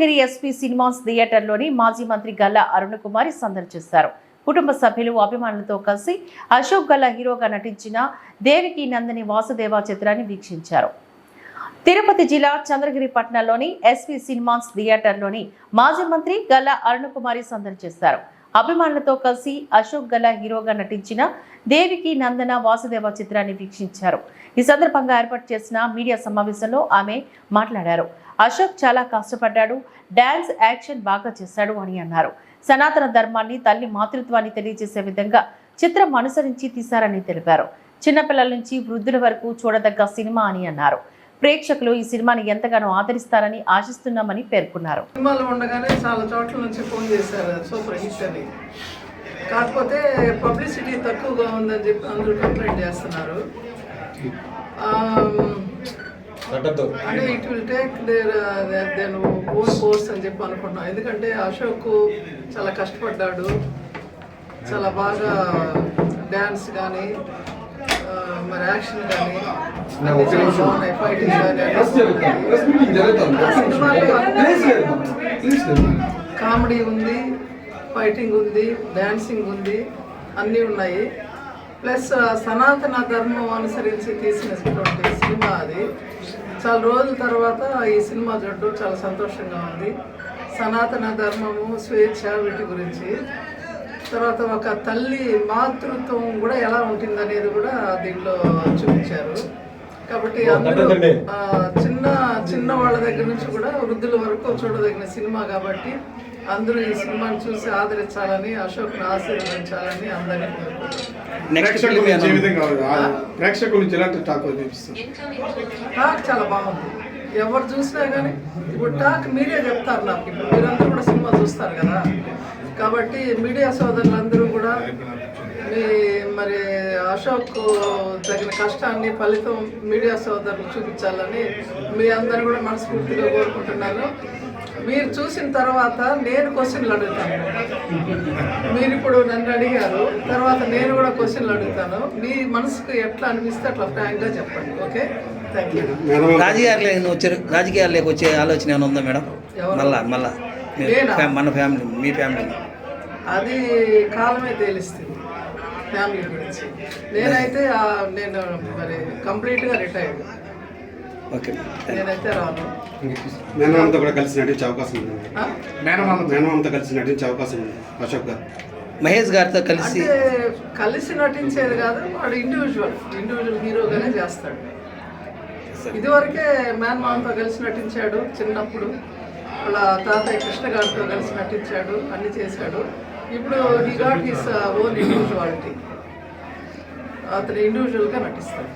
Chandragiri SP cinemas థియేటర్లోని మాజీ మంత్రి గల్లా అరుణ్ కుమార్ సందర్శించారు. కుటుంబ సభ్యులు అభిమానులతో కలిసి అశోక్ గల్లా హీరోగా నటించిన దేవికి నందిని వాసుదేవ చిత్రాన్ని వీక్షించారు. తిరుపతి జిల్లా చంద్రగిరి పట్టణంలోని ఎస్పీ సినిమాస్ థియేటర్లోని మాజీ మంత్రి గల్లా అరుణ్ కుమార్ సందర్శించారు. అభిమానులతో కలిసి అశోక్ గల్లా హీరోగా నటించిన దేవికి నందన వాసుదేవ చిత్రాన్ని వీక్షించారు. ఈ సందర్భంగా ఏర్పాటు చేసిన మీడియా సమావేశంలో ఆమె మాట్లాడారు. అశోక్ చాలా కష్టపడ్డాడు, డాన్స్ యాక్షన్ బాగా చేశాడు అని అన్నారు. సనాతన ధర్మాన్ని, తల్లి మాతృత్వాన్ని తెలియజేసే విధంగా చిత్రం అనుసరించి తీశారని తెలిపారు. చిన్నపిల్లల నుంచి వృద్ధుల వరకు చూడదగ్గ సినిమా అని అన్నారు. ప్రేక్షకులు ఈ సినిమాని ఎంతగానో ఆదరిస్తారని ఆశిస్తున్నామని పేర్కొన్నారు. సినిమాలో ఉండగానే చాలా చోట్ల నుంచి ఫోన్ చేశారు సూపర్ హిట్ అని. కాకపోతే పబ్లిసిటీ తక్కువగా ఉందని చెప్పి అందరూ కంప్లైంట్ చేస్తున్నారు. అంటే it will take their own course అని చెప్పి అనుకుంటున్నాను. ఎందుకంటే అశోక్ చాలా కష్టపడ్డాడు, చాలా బాగా డ్యాన్స్ కానీ మరి యాక్షన్ కానీ బాగున్నాయి, ఫైటింగ్ కామెడీ ఉంది, ఫైటింగ్ ఉంది, డాన్సింగ్ ఉంది, అన్నీ ఉన్నాయి. ప్లస్ సనాతన ధర్మం అనుసరించి తీసినటువంటి సినిమా అది. చాలా రోజుల తర్వాత ఈ సినిమా చూడడం చాలా సంతోషంగా ఉంది. సనాతన ధర్మము, స్వేచ్ఛ, వీటి గురించి, తర్వాత ఒక తల్లి మాతృత్వం కూడా ఎలా ఉంటుంది అనేది కూడా దీంట్లో చూపించారు. కాబట్టి అందరూ చిన్న వాళ్ళ దగ్గర నుంచి కూడా వృద్ధుల వరకు చూడదగిన సినిమా కాబట్టి అందరూ ఈ సినిమాని చూసి ఆదరించాలని, అశోక్ను ఆశీర్వదించాలని అందరినీ టాక్ చాలా బాగుంది. ఎవరు చూసినా కానీ ఇప్పుడు టాక్ మీరే చెప్తారు నాకు. ఇప్పుడు మీరందరూ కూడా సినిమా చూస్తారు కదా, కాబట్టి మీడియా సోదరులందరూ కూడా మరి అశోక్ తగిన కష్టాన్ని, ఫలితం మీడియా సోదరులు చూపించాలని మీ అందరూ కూడా మనస్ఫూర్తిగా కోరుకుంటున్నాను. మీరు చూసిన తర్వాత నేను క్వశ్చన్లు అడుగుతాను. మీరు ఇప్పుడు నన్ను అడిగారు, తర్వాత నేను కూడా క్వశ్చన్లు అడుగుతాను. మీ మనసుకు ఎట్లా అనిపిస్తే అట్లా ఫ్రాంక్గా చెప్పండి. Okay, thank you. రాజకీయాల్లోకి వచ్చే ఆలోచన ఏమైనా ఉందా మేడం? మళ్ళా మన ఫ్యామిలీ, మీ ఫ్యామిలీ అది కాలమే తెలుస్తుంది ఫ్యామిలీ గురించి. నేనైతే నేను మరి కంప్లీట్గా రిటైర్డ్. ఓకే, నేనైతే రాను. మేనమామతో కూడా కలిసి నటించే అవకాశం ఉంది. మేనమామతో కలిసి నటించే అవకాశం ఉంది అశోక్ గారు. మహేష్ గారితో కలిసి నటించేది కాదు, వాడు ఇండివిజువల్ హీరోగానే చేస్తాడు. ఇదివరకే మేనమామతో కలిసి నటించాడు చిన్నప్పుడు. వాళ్ళ తాతయ్య కృష్ణ గారితో కలిసి నటించాడు, అన్ని చేశాడు. ఇప్పుడు he got his own individuality. అతను ఇండివిజువల్గా నటిస్తాడు.